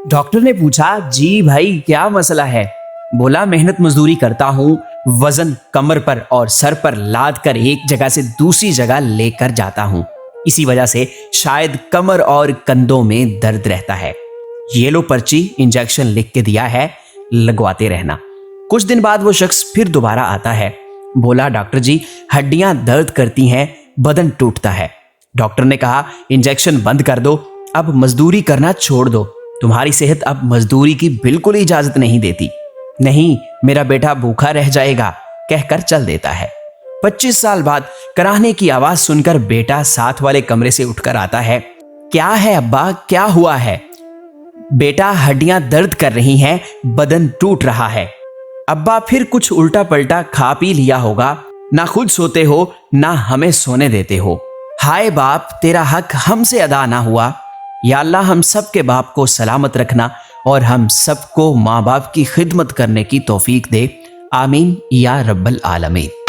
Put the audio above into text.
Doctor ने पूछा, जी भाई क्या मसला है? बोला, मेहनत मजदूरी करता हूँ, वजन कमर पर और सर पर लाद कर एक जगह से दूसरी जगह लेकर जाता हूँ, इसी वजह से शायद कमर और कंधों में दर्द रहता है। ये लो पर्ची, इंजेक्शन लिख के दिया है, लगवाते रहना। कुछ दिन बाद वो शख्स फिर दोबारा आता है। बोला, डॉक्टर जी हड्डियां दर्द करती हैं, बदन टूटता है। डॉक्टर ने कहा, इंजेक्शन बंद कर दो, अब मजदूरी करना छोड़ दो, तुम्हारी सेहत अब मजदूरी की बिल्कुल इजाजत नहीं देती। नहीं, मेरा बेटा भूखा रह जाएगा, कहकर चल देता है। 25 साल बाद कराहने की आवाज सुनकर बेटा साथ वाले कमरे से उठकर आता है। क्या है अब्बा, क्या हुआ है? बेटा हड्डियां दर्द कर रही हैं, बदन टूट रहा है। अब्बा फिर कुछ उल्टा पलटा खा पी लिया होगा, ना खुद सोते हो ना हमें सोने देते हो। हाय बाप, तेरा हक हमसे अदा ना हुआ। या अल्लाह हम सब के बाप को सलामत रखना और हम सबको माँ बाप की खिदमत करने की तौफीक दे। आमीन या रब्बल आलमीन।